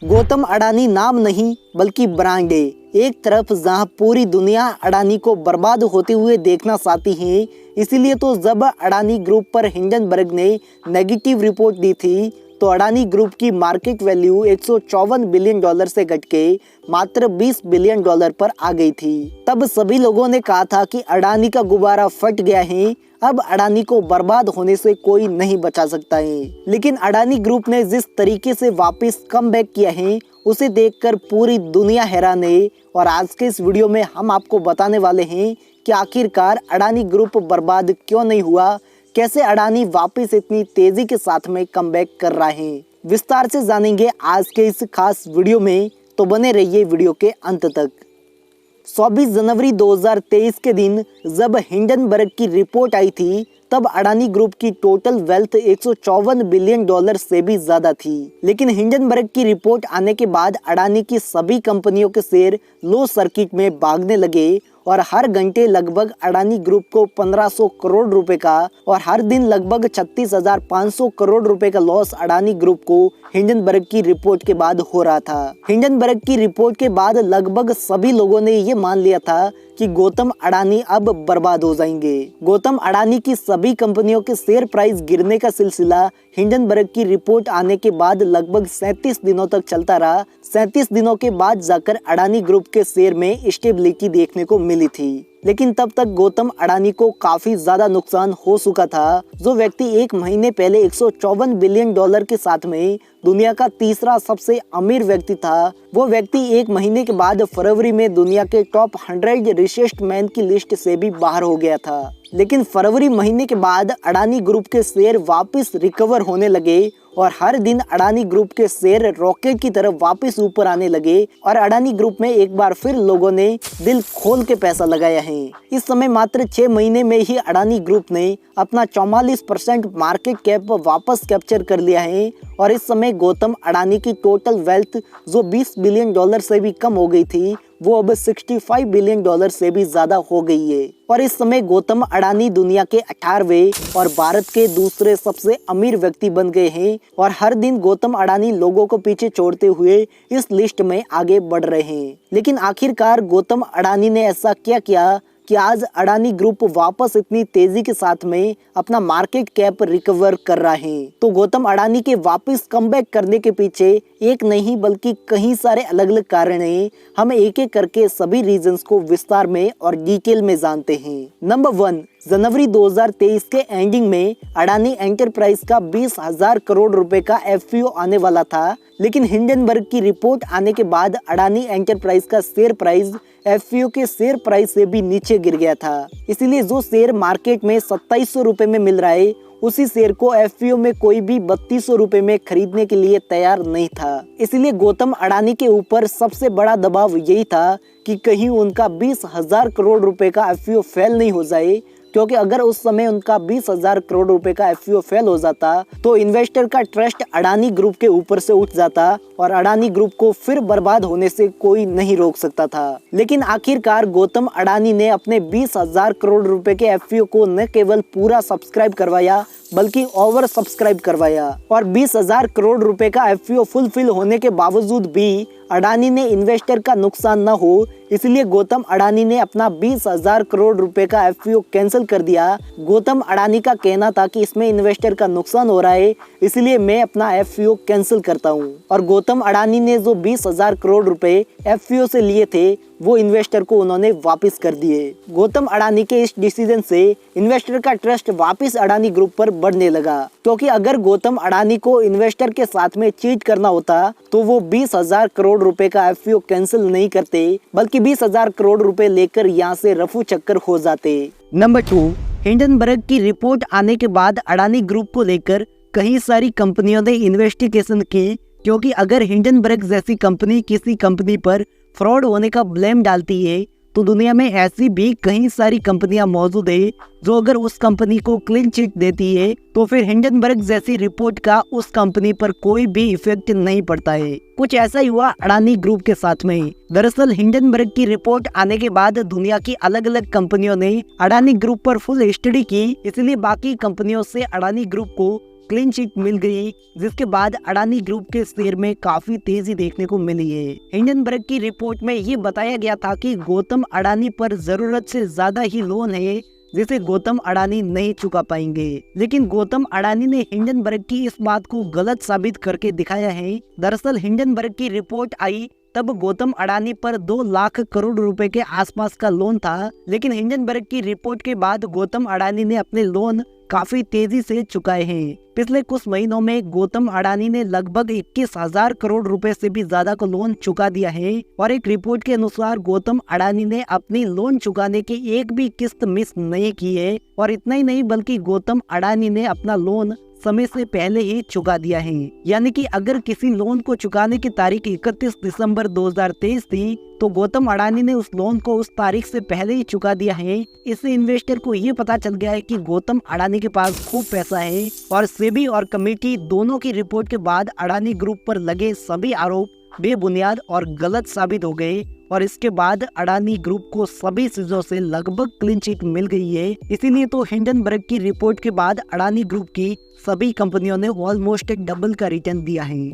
गौतम अडानी नाम नहीं बल्कि ब्रांड है। एक तरफ जहां पूरी दुनिया अडानी को बर्बाद होते हुए देखना चाहती है, इसीलिए तो जब अडानी ग्रुप पर हिंडनबर्ग ने नेगेटिव रिपोर्ट दी थी तो अडानी ग्रुप की मार्केट वैल्यू 154 बिलियन डॉलर से घट के मात्र 20 बिलियन डॉलर पर आ गई थी। तब सभी लोगों ने कहा था कि अडानी का गुब्बारा फट गया है, अब अडानी को बर्बाद होने से कोई नहीं बचा सकता है। लेकिन अडानी ग्रुप ने जिस तरीके से वापस कमबैक किया है उसे देखकर पूरी दुनिया हैरान है। और आज के इस वीडियो में हम आपको बताने वाले हैं कि आखिरकार अडानी ग्रुप बर्बाद क्यों नहीं हुआ, कैसे अडानी वापस इतनी तेजी के साथ में कमबैक कर रहा है। विस्तार से जानेंगे आज के इस खास वीडियो में, तो बने रहिए वीडियो के अंत तक। 24 जनवरी 2023 के दिन जब हिंडनबर्ग की रिपोर्ट आई थी तब अडानी ग्रुप की टोटल वेल्थ 154 बिलियन डॉलर से भी ज्यादा थी। लेकिन हिंडनबर्ग की रिपोर्ट आने के बाद अडानी की सभी कंपनियों के शेयर लो सर्किट में भागने लगे और हर घंटे लगभग अडानी ग्रुप को 1500 करोड़ रुपए का और हर दिन लगभग 36,500 करोड़ रुपए का लॉस अडानी ग्रुप को हिंडनबर्ग की रिपोर्ट के बाद हो रहा था। हिंडनबर्ग की रिपोर्ट के बाद लगभग सभी लोगों ने ये मान लिया था कि गौतम अडानी अब बर्बाद हो जाएंगे। गौतम अडानी की सभी कंपनियों के शेयर प्राइस गिरने का सिलसिला हिंडनबर्ग की रिपोर्ट आने के बाद लगभग 37 दिनों तक चलता रहा। 37 दिनों के बाद जाकर अडानी ग्रुप के शेयर में स्टेबिलिटी देखने को मिली थी। लेकिन तब तक गौतम अडानी को काफी ज्यादा नुकसान हो चुका था। जो व्यक्ति एक महीने पहले 154 बिलियन डॉलर के साथ में दुनिया का तीसरा सबसे अमीर व्यक्ति था, वो व्यक्ति एक महीने के बाद फरवरी में दुनिया के टॉप 100 रिचेस्ट मैन की लिस्ट से भी बाहर हो गया था। लेकिन फरवरी महीने के बाद अडानी ग्रुप के शेयर वापस रिकवर होने लगे और हर दिन अडानी ग्रुप के शेयर रॉकेट की तरफ वापस ऊपर आने लगे और अडानी ग्रुप में एक बार फिर लोगों ने दिल खोल के पैसा लगाया है। इस समय मात्र 6 महीने में ही अडानी ग्रुप ने अपना 44% मार्केट कैप वापस कैप्चर कर लिया है और इस समय गौतम अडानी की टोटल वेल्थ जो 20 बिलियन डॉलर से भी कम हो गई थी वो अब 65 बिलियन डॉलर से भी ज्यादा हो गई है। और इस समय गौतम अडानी दुनिया के 18वें और भारत के दूसरे सबसे अमीर व्यक्ति बन गए हैं और हर दिन गौतम अडानी लोगों को पीछे छोड़ते हुए इस लिस्ट में आगे बढ़ रहे हैं। लेकिन आखिरकार गौतम अडानी ने ऐसा क्या किया कि आज अडानी ग्रुप वापस इतनी तेजी के साथ में अपना मार्केट कैप रिकवर कर रहा है। तो गौतम अडानी के वापस कमबैक करने के पीछे एक नहीं बल्कि कई सारे अलग अलग कारण हैं। हम एक एक करके सभी रीजंस को विस्तार में और डिटेल में जानते हैं। नंबर 1, जनवरी 2023 के एंडिंग में अडानी एंटरप्राइज का 20,000 करोड़ रुपए का एफपीओ आने वाला था। लेकिन हिंडनबर्ग की रिपोर्ट आने के बाद अडानी एंटरप्राइज का शेयर प्राइस एफपीओ के शेयर प्राइस से भी नीचे गिर गया था। इसलिए जो शेयर मार्केट में 2700 रुपए में मिल रहा है उसी शेयर को एफपीओ में कोई भी 3200 रुपए में खरीदने के लिए तैयार नहीं था। इसलिए गौतम अडानी के ऊपर सबसे बड़ा दबाव यही था कि कहीं उनका 20,000 करोड़ रुपए का एफपीओ फेल नहीं हो जाए, क्योंकि अगर उस समय उनका 20,000 करोड़ रुपए का एफपीओ फेल हो जाता तो इन्वेस्टर का ट्रस्ट अडानी ग्रुप के ऊपर से उठ जाता और अडानी ग्रुप को फिर बर्बाद होने से कोई नहीं रोक सकता था। लेकिन आखिरकार गौतम अडानी ने अपने 20,000 करोड़ रुपए के एफपीओ को न केवल पूरा सब्सक्राइब करवाया बल्कि ओवर सब्सक्राइब करवाया और 20,000 करोड़ रुपए का एफपीओ फुलफिल होने के बावजूद भी अडानी ने इन्वेस्टर का नुकसान न हो, इसलिए गौतम अडानी ने अपना 20,000 करोड़ रुपए का एफपीओ कैंसिल कर दिया। गौतम अडानी का कहना था कि इसमें इन्वेस्टर का नुकसान हो रहा है, इसलिए मैं अपना एफपीओ कैंसिल करता हूं। और गौतम अडानी ने जो 20,000 करोड़ रुपए एफपीओ से लिए थे वो इन्वेस्टर को उन्होंने वापस कर दिए। गौतम अडानी के इस डिसीजन से इन्वेस्टर का ट्रस्ट वापस अडानी ग्रुप पर बढ़ने लगा, क्योंकि अगर गौतम अडानी को इन्वेस्टर के साथ में चीट करना होता तो वो 20,000 करोड़ रुपए का एफपीओ कैंसिल नहीं करते बल्कि 20,000 करोड़ रुपए लेकर यहाँ से रफू चक्कर हो जाते। नंबर 2, हिंडनबर्ग की रिपोर्ट आने के बाद अडानी ग्रुप को लेकर कई सारी कंपनियों ने इन्वेस्टिगेशन की, क्योंकि अगर हिंडनबर्ग जैसी कंपनी किसी कंपनी पर फ्रॉड होने का ब्लेम डालती है तो दुनिया में ऐसी भी कई सारी कंपनियां मौजूद है जो अगर उस कंपनी को क्लीन चिट देती है तो फिर हिंडनबर्ग जैसी रिपोर्ट का उस कंपनी पर कोई भी इफेक्ट नहीं पड़ता है। कुछ ऐसा ही हुआ अडानी ग्रुप के साथ में। दरअसल हिंडनबर्ग की रिपोर्ट आने के बाद दुनिया की अलग अलग कंपनियों ने अडानी ग्रुप पर फुल स्टडी की, इसलिए बाकी कंपनियों से अडानी ग्रुप को क्लीन चिट मिल गई, जिसके बाद अडानी ग्रुप के शेयर में काफी तेजी देखने को मिली है। हिंडनबर्ग की रिपोर्ट में ये बताया गया था कि गौतम अडानी पर जरूरत से ज्यादा ही लोन है जिसे गौतम अडानी नहीं चुका पाएंगे, लेकिन गौतम अडानी ने हिंडनबर्ग की इस बात को गलत साबित करके दिखाया है। दरअसल हिंडनबर्ग की रिपोर्ट आई तब गौतम अडानी पर 2 लाख करोड़ रुपए के आसपास का लोन था, लेकिन हिंडनबर्ग की रिपोर्ट के बाद गौतम अडानी ने अपने लोन काफी तेजी से चुकाए हैं। पिछले कुछ महीनों में गौतम अडानी ने लगभग 21,000 करोड़ रुपए से भी ज्यादा का लोन चुका दिया है और एक रिपोर्ट के अनुसार गौतम अडानी ने अपनी लोन चुकाने की एक भी किस्त मिस नहीं की है। और इतना ही नहीं बल्कि गौतम अडानी ने अपना लोन समय से पहले ही चुका दिया है। यानी कि अगर किसी लोन को चुकाने की तारीख 31 दिसंबर 2023 थी तो गौतम अडानी ने उस लोन को उस तारीख से पहले ही चुका दिया है। इससे इन्वेस्टर को ये पता चल गया है कि गौतम अडानी के पास खूब पैसा है। और सेबी और कमेटी दोनों की रिपोर्ट के बाद अडानी ग्रुप पर लगे सभी आरोप बेबुनियाद और गलत साबित हो गए और इसके बाद अडानी ग्रुप को सभी चीजों से लगभग क्लीन चिट मिल गई है। इसीलिए तो हिंडनबर्ग की रिपोर्ट के बाद अडानी ग्रुप की सभी कंपनियों ने ऑलमोस्ट डबल का रिटर्न दिया है।